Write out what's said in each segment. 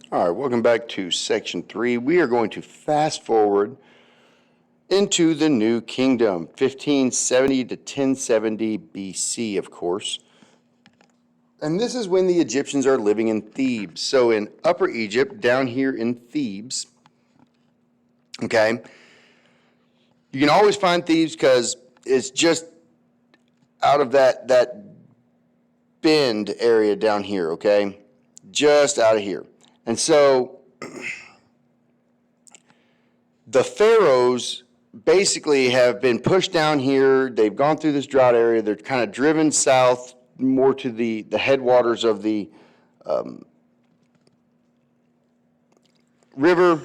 All right, welcome back to section 3. We are going to fast forward into the New Kingdom, 1570 to 1070 BC, of course. And this is when the Egyptians are living in Thebes. So in Upper Egypt, down here in Thebes, okay, you can always find Thebes because it's just out of that bend area down here, okay? Just out of here. And so the pharaohs basically have been pushed down here. They've gone through this drought area. They're kind of driven south more to the headwaters of the river.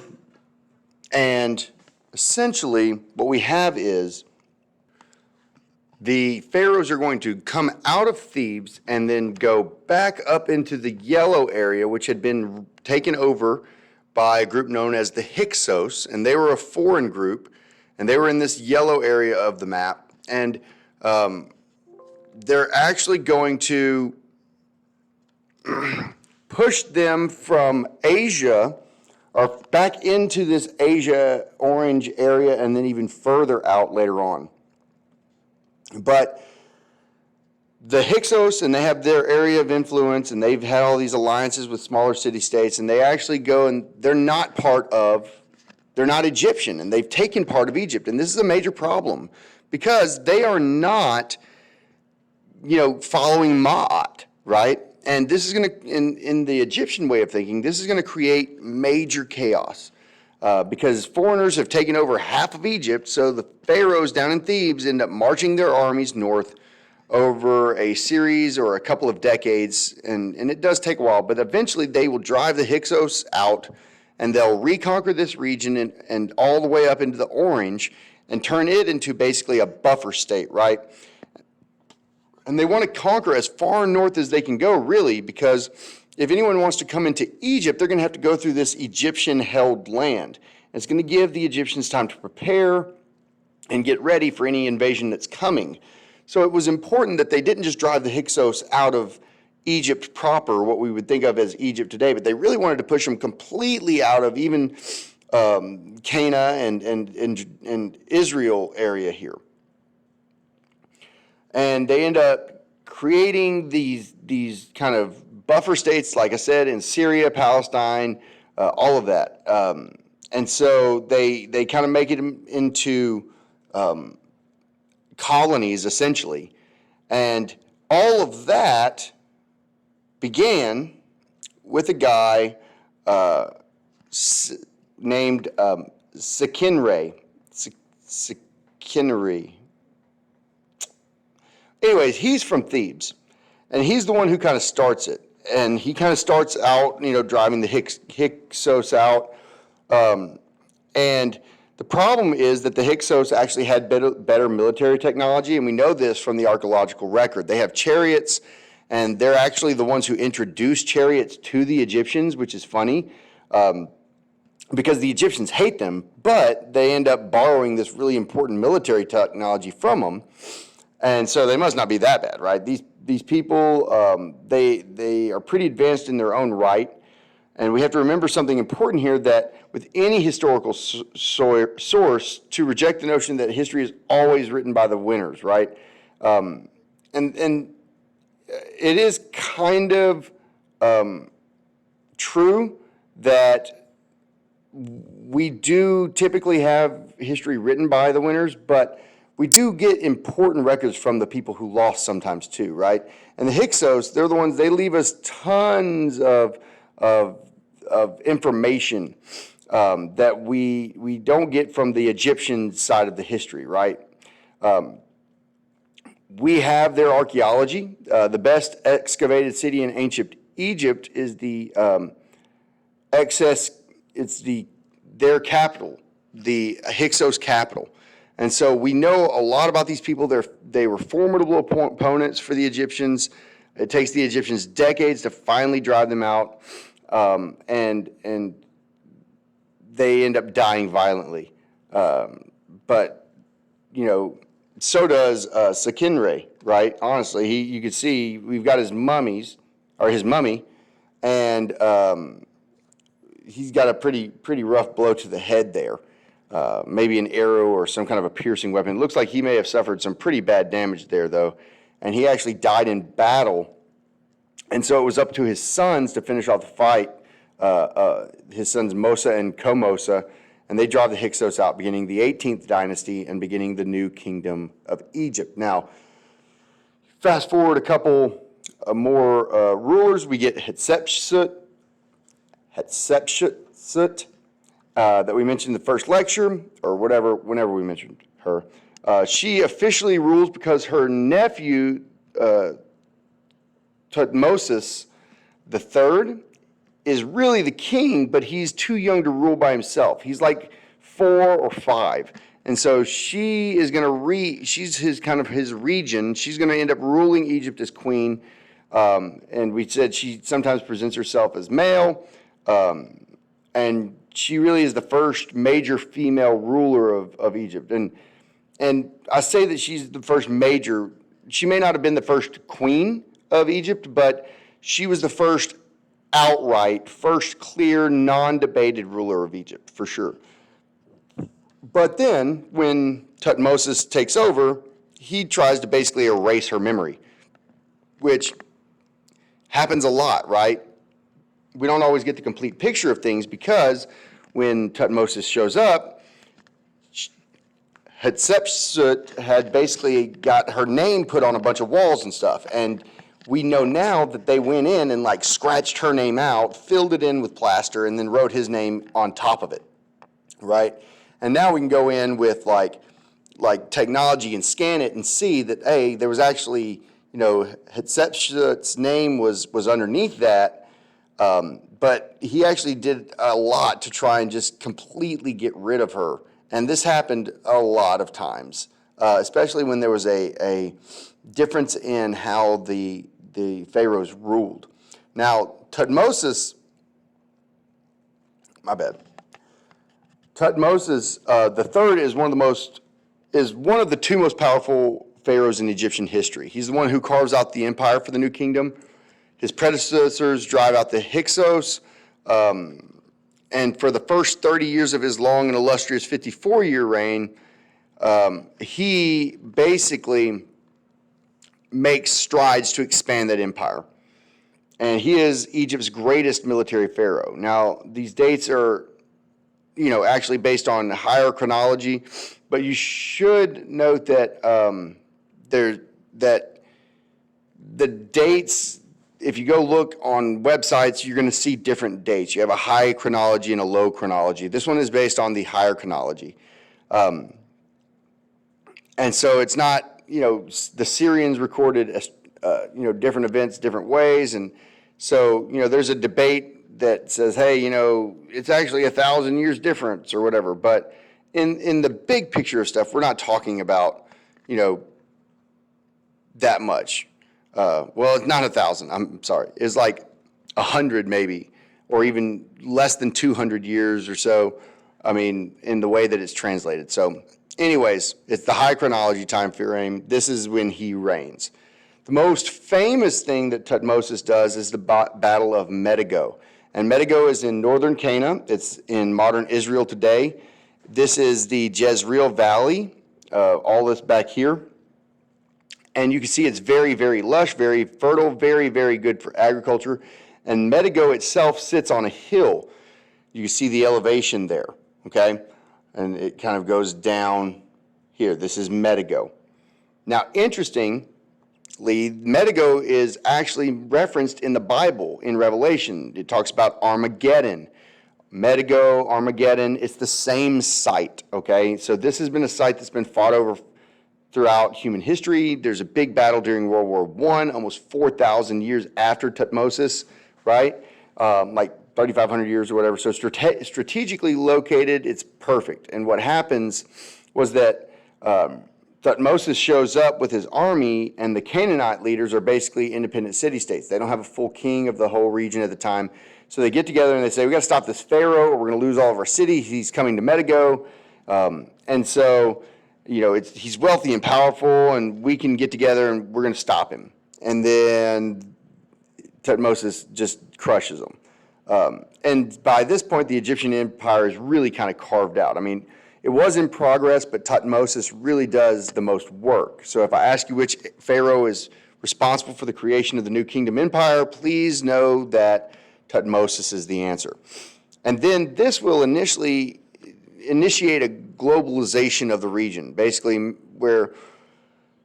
And essentially what we have is the pharaohs are going to come out of Thebes and then go back up into the yellow area, which had been taken over by a group known as the Hyksos, and they were a foreign group, and they were in this yellow area of the map, and they're actually going to push them from Asia or back into this Asia orange area and then even further out later on. But the Hyksos, and they have their area of influence, and they've had all these alliances with smaller city-states, and they actually go and they're not Egyptian, and they've taken part of Egypt. And this is a major problem because they are not, following Ma'at, right? And this is going to, in the Egyptian way of thinking, this is going to create major chaos. Because foreigners have taken over half of Egypt, so the pharaohs down in Thebes end up marching their armies north over a series or a couple of decades, and it does take a while, but eventually they will drive the Hyksos out, and they'll reconquer this region and all the way up into the orange and turn it into basically a buffer state, right? And they want to conquer as far north as they can go, really, because if anyone wants to come into Egypt, they're going to have to go through this Egyptian-held land. And it's going to give the Egyptians time to prepare and get ready for any invasion that's coming. So it was important that they didn't just drive the Hyksos out of Egypt proper, what we would think of as Egypt today, but they really wanted to push them completely out of even Canaan and Israel area here. And they end up creating these kind of buffer states, like I said, in Syria, Palestine, all of that. And so they kind of make it into colonies, essentially. And all of that began with a guy named Seqenenre. Anyways, he's from Thebes, and he's the one who kind of starts it. And he kind of starts out, driving the Hyksos out. And the problem is that the Hyksos actually had better military technology, and we know this from the archaeological record. They have chariots, and they're actually the ones who introduced chariots to the Egyptians, which is funny, because the Egyptians hate them, but they end up borrowing this really important military technology from them. And so they must not be that bad, right? These people, they are pretty advanced in their own right. And we have to remember something important here, that with any historical source, to reject the notion that history is always written by the winners, right? And it is kind of true that we do typically have history written by the winners, but we do get important records from the people who lost sometimes too, right? And the Hyksos, they're the ones, they leave us tons of information that we don't get from the Egyptian side of the history, right? We have their archaeology. The best excavated city in ancient Egypt is their capital, the Hyksos capital. And so we know a lot about these people. They were formidable opponents for the Egyptians. It takes the Egyptians decades to finally drive them out, and they end up dying violently. But so does Seqenenre, right? Honestly, you could see we've got his mummy, and he's got a pretty rough blow to the head there. Maybe an arrow or some kind of a piercing weapon. It looks like he may have suffered some pretty bad damage there, though. And he actually died in battle. And so it was up to his sons to finish off the fight, his sons Mosa and Comosa, and they drive the Hyksos out, beginning the 18th dynasty and beginning the new kingdom of Egypt. Now, fast forward a couple more rulers, we get Hatshepsut, that we mentioned in the first lecture, or whenever we mentioned her. She officially rules because her nephew, Thutmose III, is really the king, but he's too young to rule by himself. He's like 4 or 5. And so she is going to she's his region. She's going to end up ruling Egypt as queen. And we said she sometimes presents herself as male. And she really is the first major female ruler of Egypt. And I say that she's the first major. She may not have been the first queen of Egypt, but she was the first outright, first clear, non-debated ruler of Egypt, for sure. But then, when Thutmose takes over, he tries to basically erase her memory, which happens a lot, right? We don't always get the complete picture of things because when Thutmose shows up, Hatshepsut had basically got her name put on a bunch of walls and stuff. And we know now that they went in and like scratched her name out, filled it in with plaster, and then wrote his name on top of it, right? And now we can go in with like technology and scan it and see that, hey, there was actually, Hatshepsut's name was underneath that, but he actually did a lot to try and just completely get rid of her. And this happened a lot of times, especially when there was a difference in how the pharaohs ruled. Now, Thutmose the third is one of the two most powerful pharaohs in Egyptian history. He's the one who carves out the empire for the new kingdom. His predecessors drive out the Hyksos, and for the first 30 years of his long and illustrious 54-year reign, he basically makes strides to expand that empire. And he is Egypt's greatest military pharaoh. Now, these dates are, actually based on higher chronology, but you should note that that the dates, if you go look on websites, you're going to see different dates. You have a high chronology and a low chronology. This one is based on the higher chronology. And so it's not, the Syrians recorded, different events different ways. And so, there's a debate that says, hey, it's actually 1,000 years difference or whatever. But in the big picture of stuff, we're not talking about, that much. Well, it's not 1,000. I'm sorry. It's like 100 maybe, or even less than 200 years or so. I mean, in the way that it's translated. So anyways, it's the high chronology time frame. This is when he reigns. The most famous thing that Thutmose does is the Battle of Megiddo. And Megiddo is in northern Canaan. It's in modern Israel today. This is the Jezreel Valley, all this back here. And you can see it's very, very lush, very fertile, very, very good for agriculture. And Megiddo itself sits on a hill. You can see the elevation there, okay? And it kind of goes down here. This is Megiddo. Now, interestingly, Megiddo is actually referenced in the Bible in Revelation. It talks about Armageddon. Megiddo, Armageddon, it's the same site, okay? So this has been a site that's been fought over throughout human history. There's a big battle during World War I, almost 4,000 years after Thutmose, right? Like 3,500 years or whatever. So strategically located, it's perfect. And what happens was that Thutmose shows up with his army, and the Canaanite leaders are basically independent city-states. They don't have a full king of the whole region at the time. So they get together and they say, we got to stop this pharaoh, or we're going to lose all of our city. He's coming to Megiddo. And so, he's wealthy and powerful, and we can get together and we're going to stop him. And then Thutmose just crushes him. And by this point, the Egyptian empire is really kind of carved out. I mean, it was in progress, but Tutmosis really does the most work. So if I ask you which pharaoh is responsible for the creation of the New Kingdom Empire, please know that Tutmosis is the answer. And then this will initiate a globalization of the region, basically where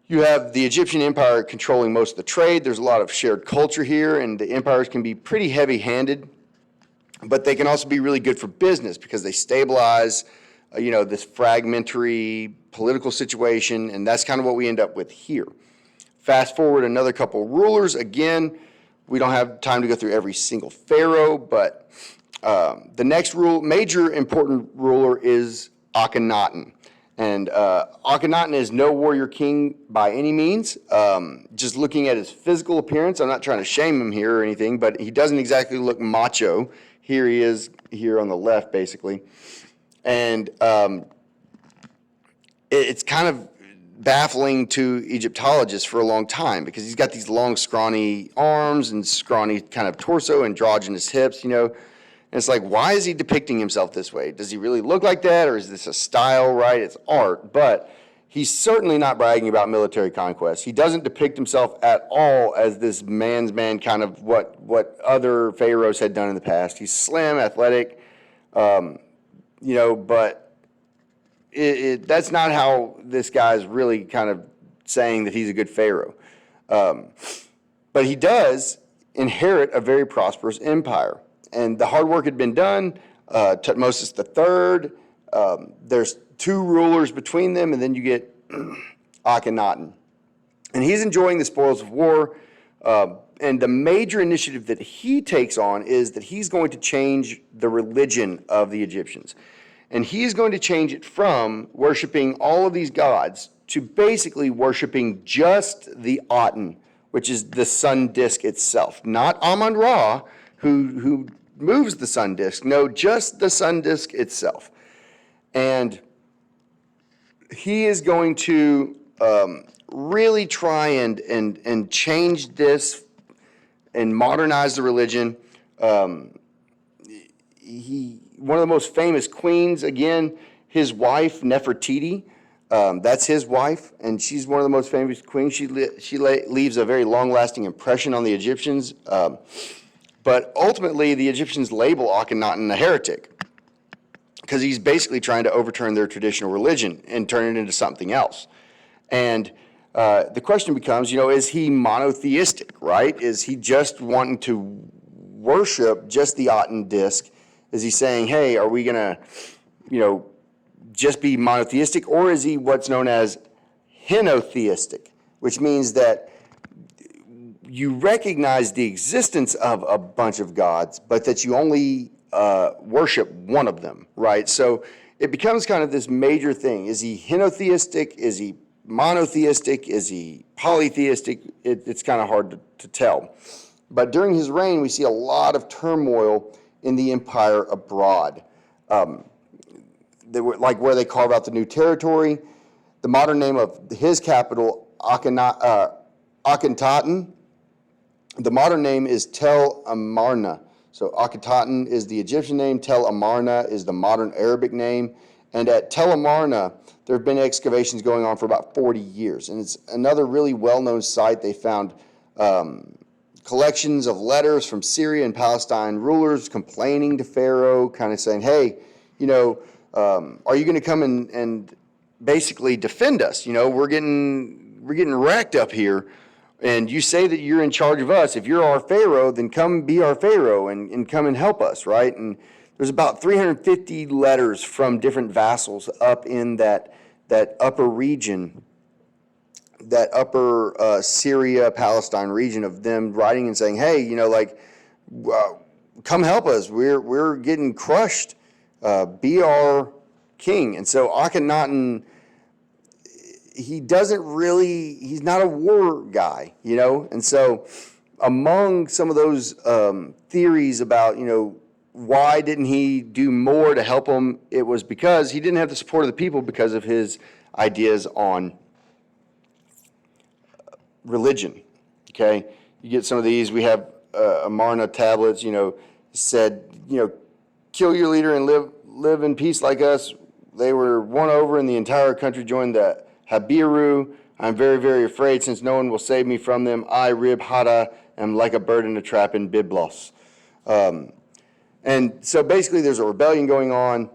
you have the Egyptian empire controlling most of the trade. There's a lot of shared culture here, and the empires can be pretty heavy-handed, but they can also be really good for business because they stabilize, this fragmentary political situation, and that's kind of what we end up with here. Fast forward another couple rulers. Again, we don't have time to go through every single pharaoh, but the next major important ruler is Akhenaten. And Akhenaten is no warrior king by any means. Just looking at his physical appearance, I'm not trying to shame him here or anything, but he doesn't exactly look macho. Here he is here on the left, basically. And it's kind of baffling to Egyptologists for a long time because he's got these long, scrawny arms and scrawny kind of torso, androgynous hips, And it's like, why is he depicting himself this way? Does he really look like that, or is this a style, right? It's art, but he's certainly not bragging about military conquest. He doesn't depict himself at all as this man's man, kind of what other pharaohs had done in the past. He's slim, athletic, but that's not how this guy's really kind of saying that he's a good pharaoh. But he does inherit a very prosperous empire. And the hard work had been done. Tutmosis III, there's two rulers between them, and then you get Akhenaten. And he's enjoying the spoils of war. And the major initiative that he takes on is that he's going to change the religion of the Egyptians. And he's going to change it from worshiping all of these gods to basically worshiping just the Aten, which is the sun disk itself. Not Amon-Ra, who moves the sun disk. No, just the sun disk itself. And he is going to really try and change this and modernize the religion. One of the most famous queens, again, his wife, Nefertiti, that's his wife, and she's one of the most famous queens. She leaves a very long-lasting impression on the Egyptians. But ultimately, the Egyptians label Akhenaten a heretic because he's basically trying to overturn their traditional religion and turn it into something else. And the question becomes, is he monotheistic, right? Is he just wanting to worship just the Aten disk? Is he saying, hey, are we going to, just be monotheistic? Or is he what's known as henotheistic, which means that you recognize the existence of a bunch of gods, but that you only worship one of them, right? So it becomes kind of this major thing. Is he henotheistic? Is he monotheistic? Is he polytheistic? It's kind of hard to tell. But during his reign, we see a lot of turmoil in the empire abroad. Like where they carve out the new territory. The modern name of his capital, Akhenaten, the modern name is Tel Amarna. So Akhenaten is the Egyptian name, Tel Amarna is the modern Arabic name. And at Tel Amarna, there have been excavations going on for about 40 years. And it's another really well-known site. They found collections of letters from Syria and Palestine rulers complaining to Pharaoh, kind of saying, hey, are you going to come and basically defend us? We're getting wrecked up here, and you say that you're in charge of us. If you're our Pharaoh, then come be our Pharaoh and come and help us, right? And there's about 350 letters from different vassals up in that upper region, that upper Syria, Palestine region, of them writing and saying, hey, come help us. We're getting crushed. Be our king. And so Akhenaten, he's not a war guy, And so among some of those theories about, why didn't he do more to help them, it was because he didn't have the support of the people because of his ideas on religion, okay? You get some of these. We have Amarna tablets, said, kill your leader and live in peace like us. They were won over and the entire country joined the Habiru. I'm very, very afraid since no one will save me from them. I, Rib Hada, am like a bird in a trap in Byblos. And so basically there's a rebellion going on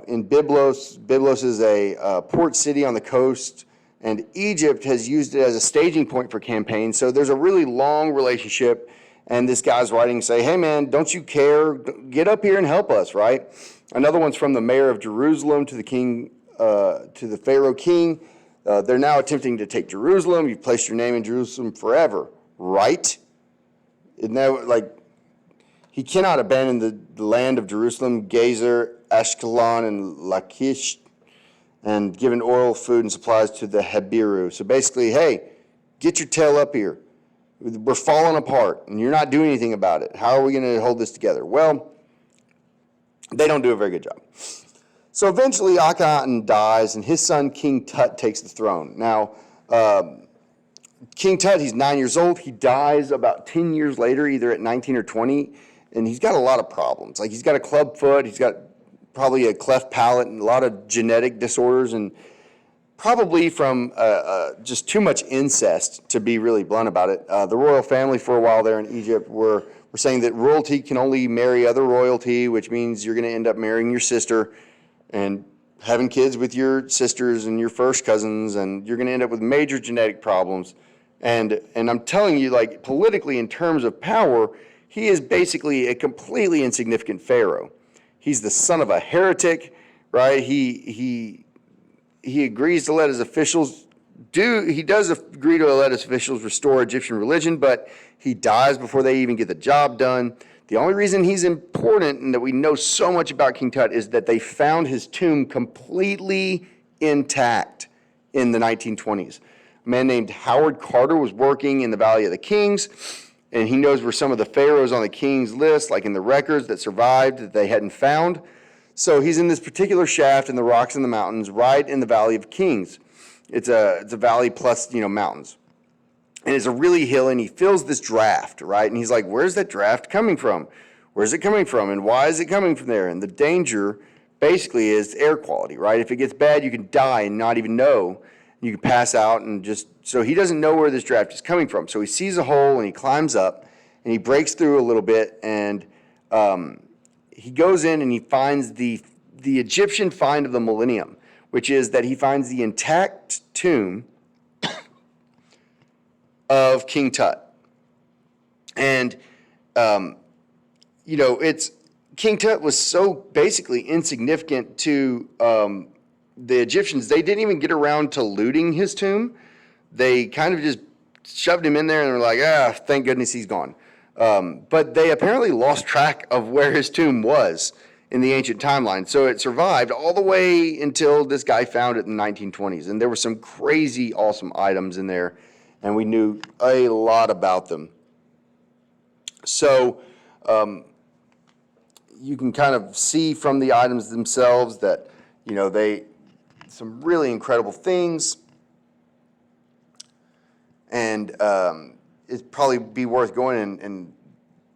in Byblos. Byblos is a port city on the coast, and Egypt has used it as a staging point for campaigns. So there's a really long relationship, and this guy's writing say, hey man, don't you care? Get up here and help us, right? Another one's from the mayor of Jerusalem to the king, to the Pharaoh king. They're now attempting to take Jerusalem. You've placed your name in Jerusalem forever, right? Isn't that like, he cannot abandon the land of Jerusalem, Gezer, Ashkelon, and Lachish, and given oil, food, and supplies to the Habiru. So basically, hey, get your tail up here. We're falling apart, and you're not doing anything about it. How are we going to hold this together? Well, they don't do a very good job. So eventually, Akhenaten dies, and his son, King Tut, takes the throne. Now, King Tut, he's 9 years old. He dies about 10 years later, either at 19 or 20, and he's got a lot of problems. Like, he's got a club foot, he's got probably a cleft palate, and a lot of genetic disorders, and probably from just too much incest, to be really blunt about it. The royal family for a while there in Egypt were saying that royalty can only marry other royalty, which means you're going to end up marrying your sister and having kids with your sisters and your first cousins, and you're going to end up with major genetic problems. And I'm telling you, like, politically, in terms of power, he is basically a completely insignificant pharaoh. He's the son of a heretic, right? He agrees to let his officials he does agree to let his officials restore Egyptian religion, but he dies before they even get the job done. The only reason he's important and that we know so much about King Tut is that they found his tomb completely intact in the 1920s. A man named Howard Carter was working in the Valley of the Kings, and he knows where some of the pharaohs on the king's list, like in the records that survived, that they hadn't found. So he's in this particular shaft in the rocks in the mountains, right in the Valley of Kings. It's a valley plus, mountains. And it's a really hill, and he feels this draft, right? And he's like, where's that draft coming from? Where's it coming from? And why is it coming from there? And the danger basically is air quality, right? If it gets bad, you can die and not even know. You can pass out and just, so he doesn't know where this draft is coming from. So he sees a hole and he climbs up and he breaks through a little bit, and he goes in and he finds the Egyptian find of the millennium, which is that he finds the intact tomb of King Tut. And, it's King Tut was so basically insignificant to the Egyptians, they didn't even get around to looting his tomb. They kind of just shoved him in there and were like, thank goodness he's gone. But they apparently lost track of where his tomb was in the ancient timeline. So it survived all the way until this guy found it in the 1920s. And there were some crazy, awesome items in there, and we knew a lot about them. So you can kind of see from the items themselves that, some really incredible things. And it'd probably be worth going and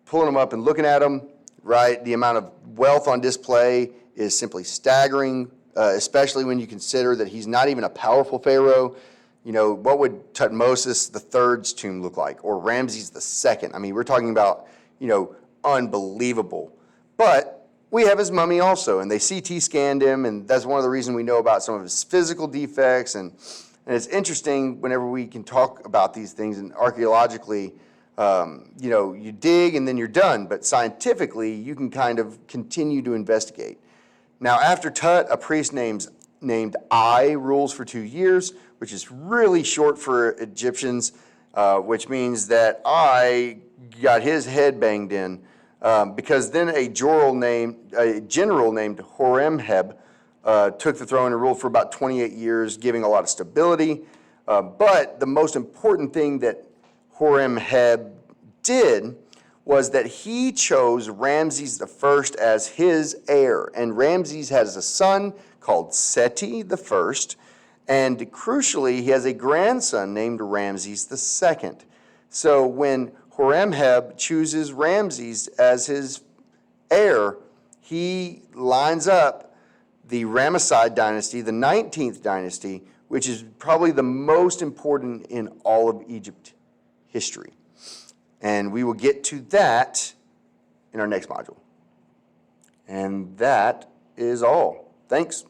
pulling them up and looking at them, right? The amount of wealth on display is simply staggering, especially when you consider that he's not even a powerful pharaoh. What would Tutmosis III's tomb look like, or Ramses II? I mean, we're talking about, unbelievable. But we have his mummy also, and they CT scanned him, and that's one of the reasons we know about some of his physical defects. And it's interesting whenever we can talk about these things, and archaeologically, you dig and then you're done, but scientifically, you can kind of continue to investigate. Now, after Tut, a priest named Ai rules for 2 years, which is really short for Egyptians, which means that Ai got his head banged in, because then a general named Horemheb took the throne and ruled for about 28 years, giving a lot of stability. But the most important thing that Horemheb did was that he chose Ramses I as his heir. And Ramses has a son called Seti I, and crucially, he has a grandson named Ramses II. So when Horemheb chooses Ramses as his heir, he lines up the Ramesside dynasty, the 19th dynasty, which is probably the most important in all of Egypt history. And we will get to that in our next module. And that is all. Thanks.